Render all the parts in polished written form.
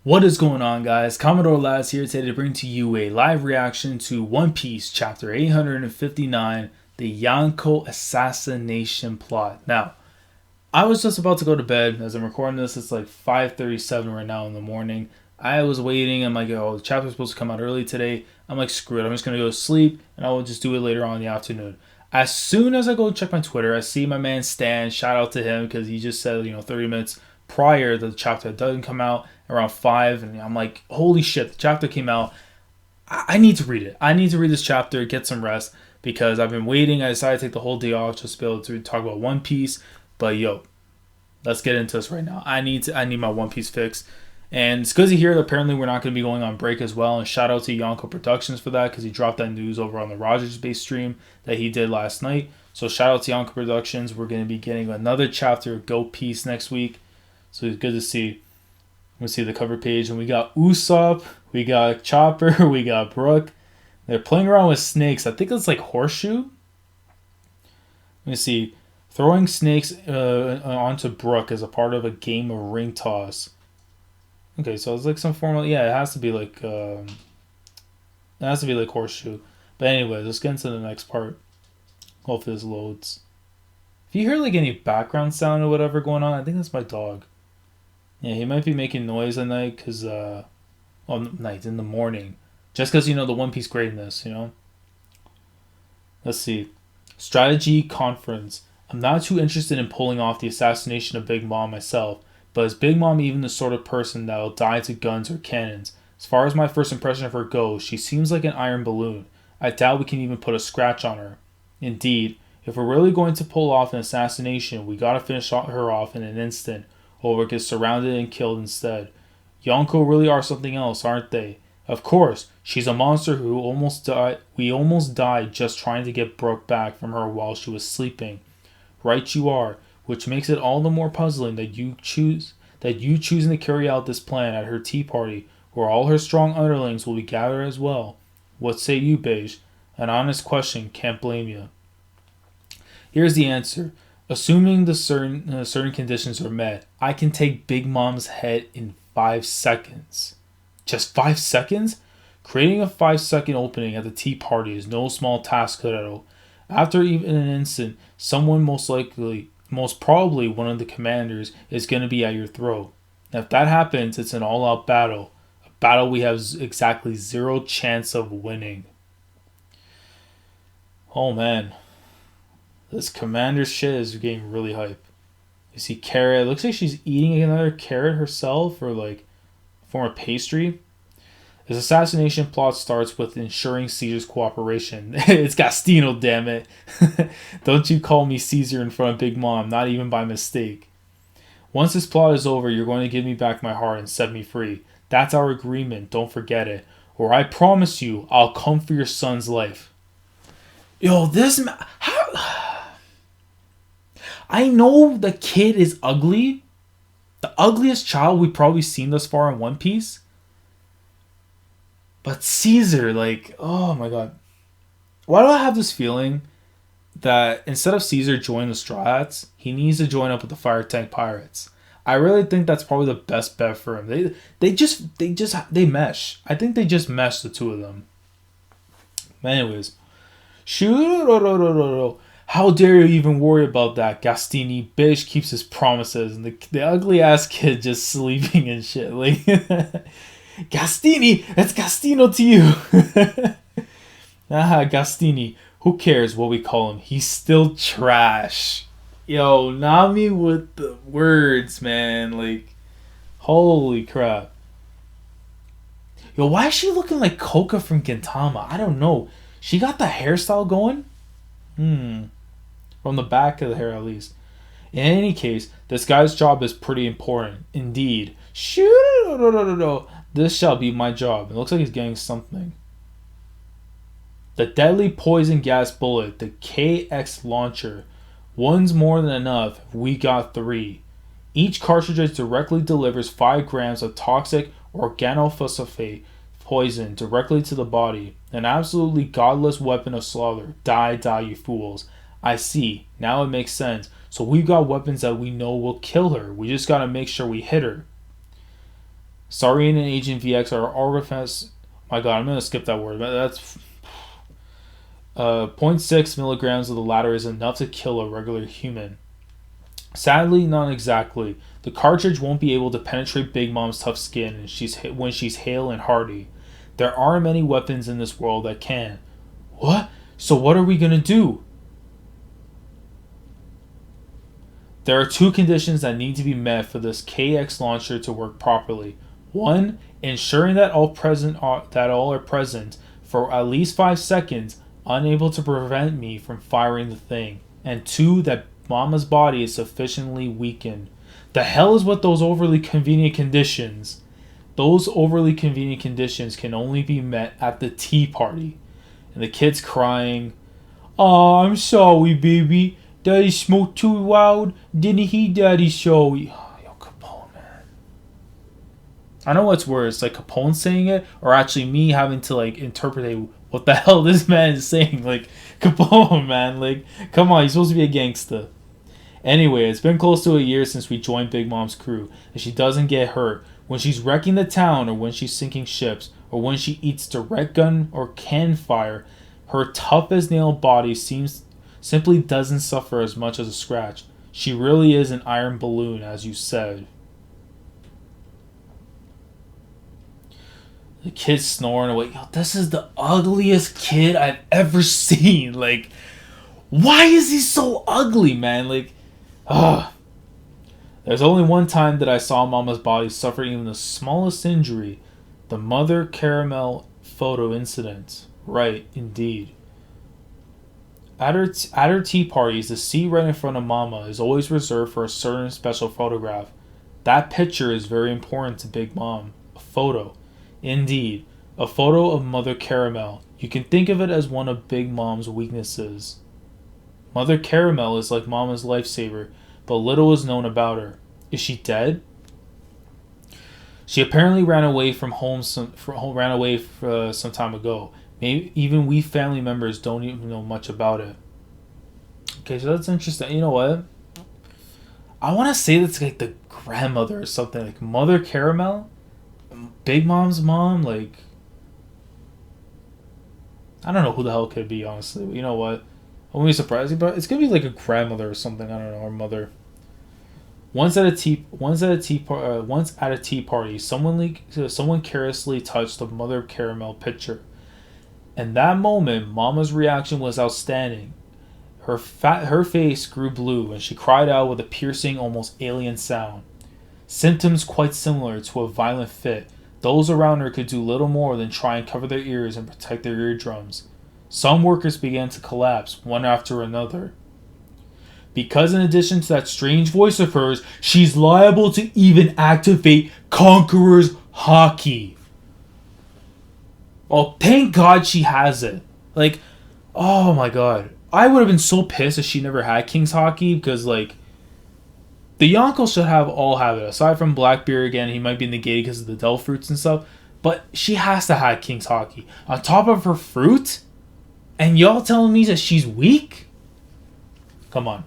What is going on, guys? Commodore Laz here today to bring to you a live reaction to One Piece chapter 859, the Yonko assassination plot. Now, I was just about to go to bed as I'm recording this. It's like 5:37 right now in the morning. I was waiting. I'm like, oh, the chapter's supposed to come out early today. I'm like, screw it. I'm just going to go to sleep and I will just do it later on in the afternoon. As soon as I go check my Twitter, I see my man Stan. Shout out to him because he just said, 30 minutes prior the chapter doesn't come out around 5, and I'm like, holy shit, the chapter came out. I need to read it. I need to read this chapter, get some rest, because I've been waiting. I decided to take the whole day off just to be able to talk about One Piece. But let's get into this right now. I need my One Piece fix. And it's good to hear that apparently we're not going to be going on break as well. And shout out to Yonko Productions for that, because he dropped that news over on the Rogers Base stream that he did last night. So shout out to Yonko Productions. We're going to be getting another chapter of Go Peace next week. So it's good to see. We see the cover page, and we got Usopp, we got Chopper, we got Brook. They're playing around with snakes. I think it's like horseshoe. Let me see. Throwing snakes onto Brook as a part of a game of ring toss. Okay, so it's like some form of, it has to be like horseshoe. But anyway, let's get into the next part. Hopefully this loads. If you hear like any background sound or whatever going on, I think that's my dog. Yeah, he might be making noise at night because, in the morning. Just because, the One Piece greatness, Let's see. Strategy Conference. I'm not too interested in pulling off the assassination of Big Mom myself, but is Big Mom even the sort of person that'll die to guns or cannons? As far as my first impression of her goes, she seems like an iron balloon. I doubt we can even put a scratch on her. Indeed, if we're really going to pull off an assassination, we gotta finish her off in an instant, or we'll get surrounded and killed instead. Yonko really are something else, aren't they? Of course, she's a monster who almost died. We almost died just trying to get Brooke back from her while she was sleeping. Right you are, which makes it all the more puzzling that you choosing to carry out this plan at her tea party, where all her strong underlings will be gathered as well. What say you, Beige? An honest question, can't blame you. Here's the answer. Assuming the certain conditions are met, I can take Big Mom's head in 5 seconds. Just 5 seconds? Creating a 5-second opening at the tea party is no small task, Corero. After even an instant, someone most probably one of the commanders is going to be at your throat. Now, if that happens, it's an all-out battle. A battle we have exactly 0 chance of winning. Oh man. This commander shit is getting really hype. You see carrot. It looks like she's eating another carrot herself, or like a form of pastry. This assassination plot starts with ensuring Caesar's cooperation. It's Gastino, damn it. Don't you call me Caesar in front of Big Mom, not even by mistake. Once this plot is over, you're going to give me back my heart and set me free. That's our agreement, don't forget it. Or I promise you, I'll come for your son's life. Yo, I know the kid is ugly. The ugliest child we've probably seen thus far in One Piece. But Caesar, oh my god. Why do I have this feeling that instead of Caesar joining the Straw Hats, he needs to join up with the Fire Tank Pirates? I really think that's probably the best bet for him. They mesh. I think they just mesh, the two of them. But anyways. How dare you even worry about that? Gastini, bitch, keeps his promises. And the ugly ass kid just sleeping and shit. Gastini, that's Gastino to you. Gastini. Who cares what we call him? He's still trash. Yo, Nami with the words, man. Holy crap. Yo, why is she looking like Koka from Gintama? I don't know. She got the hairstyle going? From the back of the hair, at least. In any case, this guy's job is pretty important. Indeed. This shall be my job. It looks like he's getting something. The deadly poison gas bullet, the KX launcher. One's more than enough. We got 3. Each cartridge directly delivers 5 grams of toxic organophosphate poison directly to the body. An absolutely godless weapon of slaughter. Die, you fools. I see. Now it makes sense. So we've got weapons that we know will kill her. We just gotta make sure we hit her. Saurian and Agent VX are artifacts. My God, I'm gonna skip that word. But that's zero point 0.6 milligrams of the latter is enough to kill a regular human. Sadly, not exactly. The cartridge won't be able to penetrate Big Mom's tough skin when she's hale and hearty. There aren't many weapons in this world that can. What? So what are we gonna do? There are two conditions that need to be met for this KX launcher to work properly. One, ensuring that all are present for at least 5 seconds, unable to prevent me from firing the thing. And two, that Mama's body is sufficiently weakened. The hell is with those overly convenient conditions? Those overly convenient conditions can only be met at the tea party. And the kid's crying, "Aw, I'm sorry, baby. Daddy smoked too loud. Didn't he, Daddy? Sorry." Oh, yo, Capone, man. I know what's worse, like Capone saying it, or actually me having to like interpret what the hell this man is saying. Like, Capone, man. Like, come on, he's supposed to be a gangster. Anyway, it's been close to a year since we joined Big Mom's crew, and she doesn't get hurt. When she's wrecking the town, or when she's sinking ships, or when she eats direct gun or can fire, her tough as nail body simply doesn't suffer as much as a scratch. She really is an iron balloon, as you said. The kid's snoring away. Yo, this is the ugliest kid I've ever seen. Like, why is he so ugly, man? Like, ugh. There's only one time that I saw Mama's body suffer even the smallest injury. The Mother Caramel photo incident. Right, indeed. At her tea parties, the seat right in front of Mama is always reserved for a certain special photograph. That picture is very important to Big Mom. A photo. Indeed. A photo of Mother Caramel. You can think of it as one of Big Mom's weaknesses. Mother Caramel is like Mama's lifesaver, but little is known about her. Is she dead? She apparently ran away from home some time ago. Maybe even we family members don't even know much about it. Okay, so that's interesting. You know what? I want to say that's like the grandmother or something, like Mother Caramel, Big Mom's mom. Like, I don't know who the hell it could be, honestly. But you know what? I won't be surprised, but it's gonna be like a grandmother or something. I don't know, or mother. Once at a tea party, someone carelessly touched the Mother Caramel picture. In that moment, Mama's reaction was outstanding. Her face grew blue, and she cried out with a piercing, almost alien sound. Symptoms quite similar to a violent fit. Those around her could do little more than try and cover their ears and protect their eardrums. Some workers began to collapse, one after another. Because in addition to that strange voice of hers, she's liable to even activate Conqueror's Haki. Oh, thank God she has it. Like, oh my God. I would have been so pissed if she never had King's Haki, because, like, the Yonko should all have it. Aside from Blackbeard, again, he might be negated because of the Devil Fruits and stuff. But she has to have King's Haki. On top of her fruit? And y'all telling me that she's weak? Come on.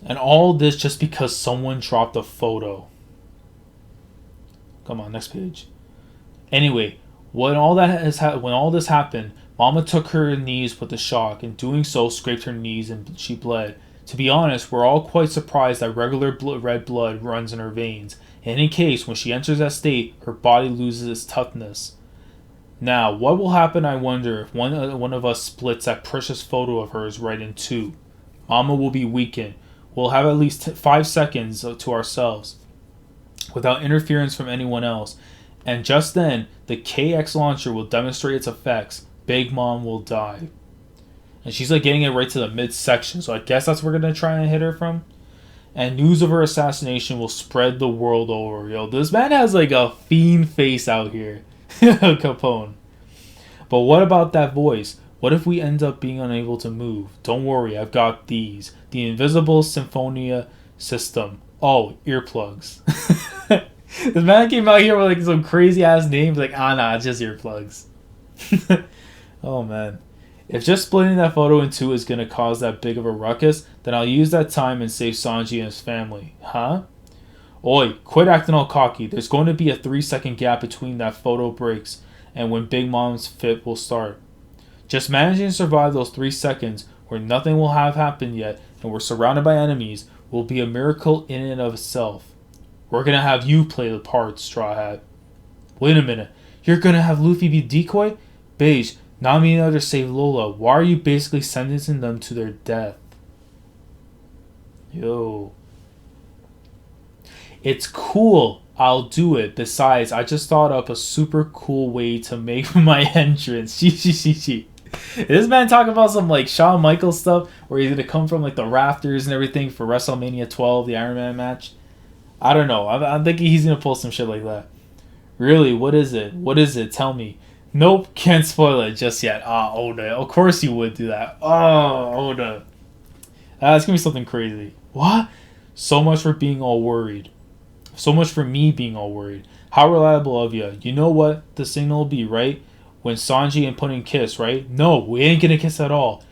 And all this just because someone dropped a photo. Come on, next page. Anyway, when all this happened, Mama took her knees with the shock, and doing so scraped her knees and she bled. To be honest, we're all quite surprised that regular red blood runs in her veins. In any case, when she enters that state, her body loses its toughness. Now, what will happen, I wonder, if one of us splits that precious photo of hers right in two? Mama will be weakened. We'll have at least 5 seconds to ourselves, without interference from anyone else. And just then, the KX launcher will demonstrate its effects. Big Mom will die. And she's like getting it right to the midsection, so I guess that's where we're going to try and hit her from. And news of her assassination will spread the world over. Yo, this man has like a fiend face out here. Capone. But what about that voice? What if we end up being unable to move? Don't worry, I've got these. The invisible Symphonia system. Oh, earplugs. This man came out here with like some crazy ass names. Like, nah, it's just earplugs. Oh man. If just splitting that photo in two is going to cause that big of a ruckus, then I'll use that time and save Sanji and his family. Huh? Oi, quit acting all cocky. There's going to be a 3-second gap between that photo breaks and when Big Mom's fit will start. Just managing to survive those 3 seconds where nothing will have happened yet and we're surrounded by enemies will be a miracle in and of itself. We're gonna have you play the part, Straw Hat. Wait a minute. You're gonna have Luffy be decoy? Beige, Nami and others save Lola. Why are you basically sentencing them to their death? Yo. It's cool. I'll do it. Besides, I just thought up a super cool way to make my entrance. This man talking about some like Shawn Michaels stuff where he's gonna come from like the rafters and everything for WrestleMania 12, the Iron Man match. I don't know. I'm thinking he's gonna pull some shit like that. Really? What is it? What is it? Tell me. Nope, can't spoil it just yet. Oda. Of course you would do that. Oda. It's gonna be something crazy. What? So much for being all worried. So much for me being all worried. How reliable of you. You know what the signal will be, right? When Sanji and Pudding kiss, right? No, we ain't gonna kiss at all.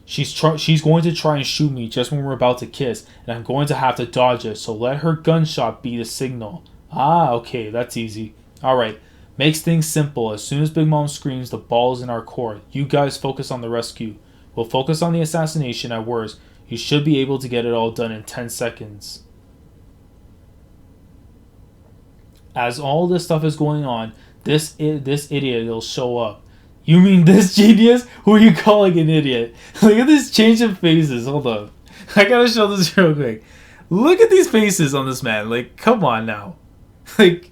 She's going to try and shoot me just when we're about to kiss, and I'm going to have to dodge it, so let her gunshot be the signal. Okay, that's easy. Alright, makes things simple. As soon as Big Mom screams, the ball's in our court. You guys focus on the rescue. We'll focus on the assassination at worst. You should be able to get it all done in 10 seconds. As all this stuff is going on, this idiot will show up. You mean this genius? Who are you calling an idiot? Look at this change of faces. Hold up. I gotta show this real quick. Look at these faces on this man. Like, come on now. Like,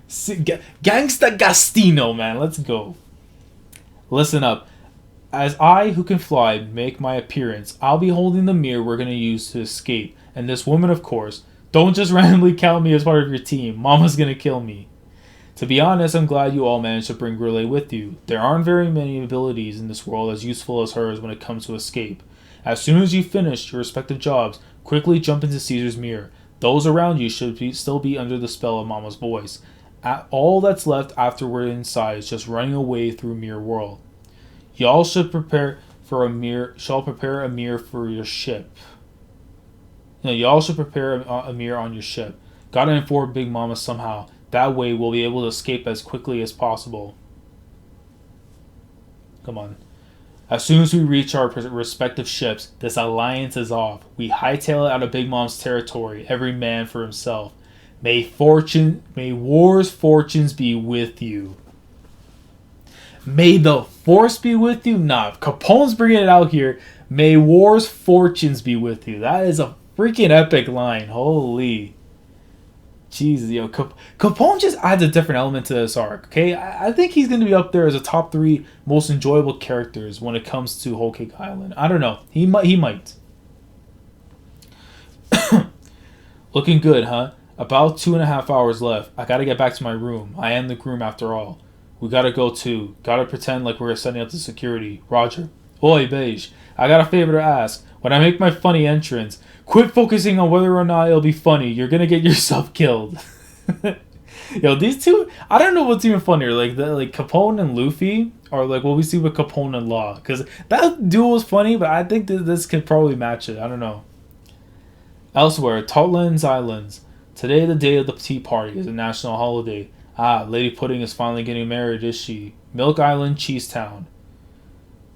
Gangsta Gastino, man. Let's go. Listen up. As I, who can fly, make my appearance, I'll be holding the mirror we're gonna use to escape. And this woman, of course. Don't just randomly count me as part of your team. Mama's gonna kill me. To be honest, I'm glad you all managed to bring Relay with you. There aren't very many abilities in this world as useful as hers when it comes to escape. As soon as you finish your respective jobs, quickly jump into Caesar's mirror. Those around you should still be under the spell of Mama's voice. All that's left after we're inside is just running away through Mirror World. Y'all should prepare for a mirror. Prepare a mirror for your ship. Y'all should prepare a mirror on your ship. Gotta inform Big Mama somehow. That way we'll be able to escape as quickly as possible. Come on. As soon as we reach our respective ships, this alliance is off. We hightail it out of Big Mom's territory, every man for himself. May war's fortunes be with you. May the force be with you? Nah, Capone's bringing it out here. May war's fortunes be with you. That is a freaking epic line. Holy. Jeez, yo, Capone just adds a different element to this arc, okay? I think he's going to be up there as a top 3 most enjoyable characters when it comes to Whole Cake Island. I don't know. He might. Looking good, huh? About 2.5 hours left. I gotta get back to my room. I am the groom after all. We gotta go too. Gotta pretend like we're setting up the security. Roger. Oi, Beige. I got a favor to ask. When I make my funny entrance, quit focusing on whether or not it'll be funny. You're gonna get yourself killed. Yo, these two, I don't know what's even funnier. Like Capone and Luffy, or like what we see with Capone and Law. Because that duo was funny, but I think this could probably match it. I don't know. Elsewhere, Totland's Islands. Today, the day of the tea party, is a national holiday. Lady Pudding is finally getting married, is she? Milk Island, Cheese Town.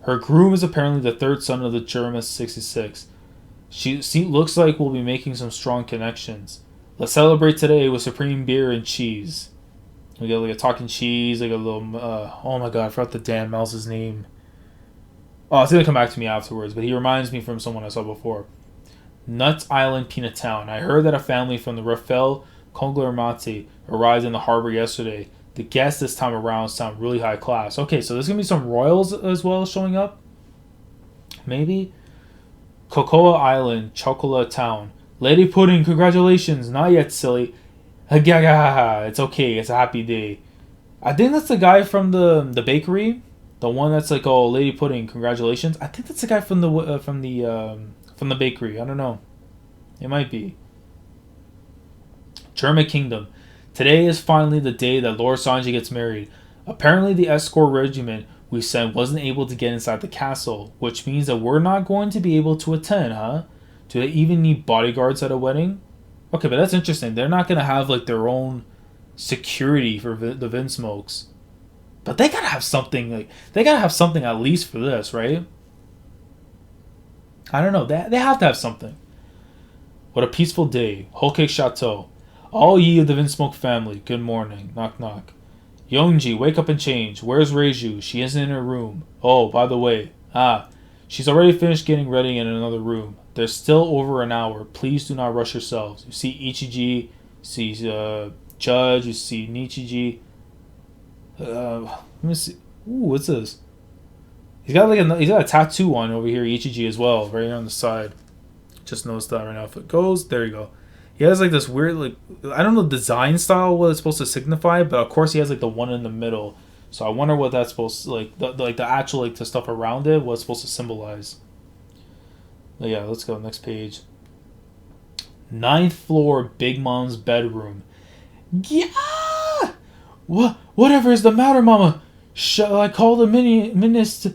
Her groom is apparently the 3rd son of the German 66. She looks like we'll be making some strong connections. Let's celebrate today with supreme beer and cheese. We got like a talking cheese, like a little... oh my god, I forgot the Dan Mouse's name. Oh, it's going to come back to me afterwards, but he reminds me from someone I saw before. Nuts Island, Peanut Town. I heard that a family from the Rafael Conglomerate arrived in the harbor yesterday. The guests this time around sound really high class. Okay, so there's going to be some royals as well showing up. Maybe? Cocoa Island, Chocolate Town. Lady Pudding, congratulations. Not yet, silly. It's okay. It's a happy day. I think that's the guy from the bakery. The one that's like, oh, Lady Pudding, congratulations. I think that's the guy from the bakery. I don't know. It might be. German Kingdom. Today is finally the day that Lord Sanji gets married. Apparently the escort regiment we sent wasn't able to get inside the castle, which means that we're not going to be able to attend, huh? Do they even need bodyguards at a wedding? Okay, but that's interesting. They're not gonna have like their own security for the Vinsmokes, but they gotta have something. Like they gotta have something at least for this, right? I don't know. They have to have something. What a peaceful day. Whole cake chateau. All ye of the Vinsmoke family, good morning. Knock knock. Yongji, wake up and change. Where's Reiju? She isn't in her room. Oh, by the way. She's already finished getting ready in another room. There's still over an hour. Please do not rush yourselves. You see Ichiji, you see Judge, you see Nichiji. Let me see. Ooh, what's this? He's got a tattoo on over here, Ichiji as well, right here on the side. Just noticed that right now. If it goes, there you go. He has like this weird, like, I don't know design style what it's supposed to signify, but of course he has like the one in the middle. So I wonder what that's supposed to, like the actual like the stuff around it, what it's supposed to symbolize. But yeah, let's go next page. 9th floor, Big Mom's bedroom. Yeah. Whatever is the matter, Mama? Shall I call the minister?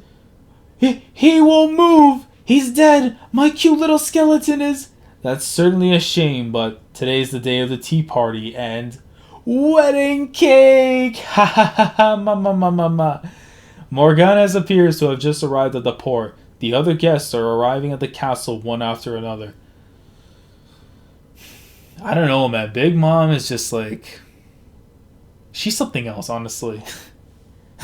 He won't move. He's dead. My cute little skeleton is. That's certainly a shame, but today's the day of the tea party and wedding cake! Ha ha ha ha, ma. Morgana appears to have just arrived at the port. The other guests are arriving at the castle one after another. I don't know, man. Big Mom is just like... she's something else, honestly.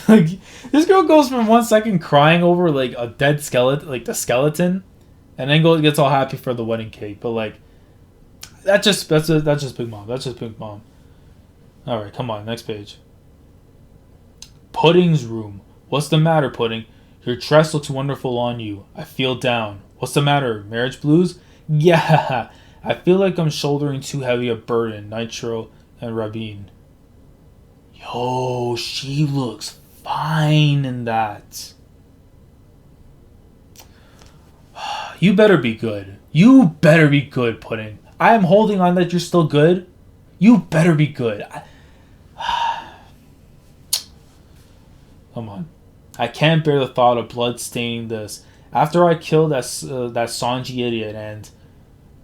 Like, this girl goes from 1 second crying over like a dead skeleton, like the skeleton, and then gets all happy for the wedding cake. But like, that's just Big Mom. That's just Big Mom. All right, come on, next page. Pudding's room. What's the matter, Pudding? Your dress looks wonderful on you. I feel down. What's the matter? Marriage blues? Yeah, I feel like I'm shouldering too heavy a burden. Nitro and Rabin. Yo, she looks fine in that. You better be good. You better be good, Pudding. I am holding on that you're still good. You better be good. Come on. I can't bear the thought of blood staining this. After I killed that Sanji idiot, and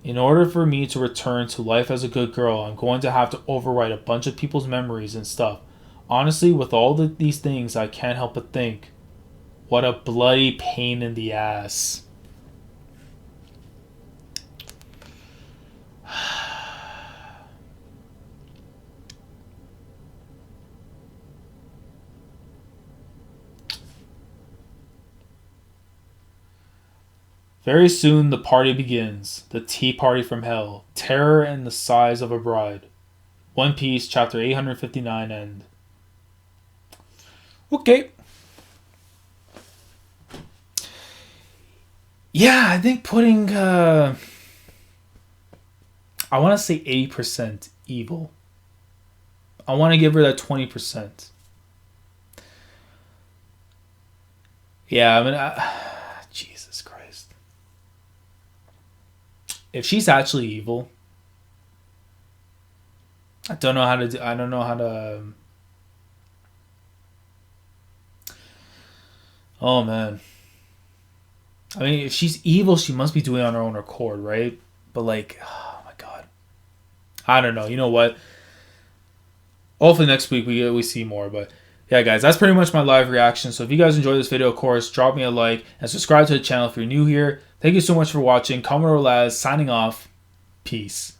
in order for me to return to life as a good girl, I'm going to have to overwrite a bunch of people's memories and stuff. Honestly, with all these things, I can't help but think, what a bloody pain in the ass. Very soon the party begins. The tea party from hell. Terror and the size of a bride. One Piece, chapter 859, end. Okay. Yeah, I think Pudding, I want to say 80% evil. I want to give her that 20%. Yeah, I mean, Jesus Christ. If she's actually evil, I don't know how to. Oh man. I mean, if she's evil, she must be doing it on her own accord, right? But like, oh my god, I don't know. You know what? Hopefully next week we see more. But yeah, guys, that's pretty much my live reaction. So if you guys enjoyed this video, of course, drop me a like and subscribe to the channel if you're new here. Thank you so much for watching. Commodore Laz signing off. Peace.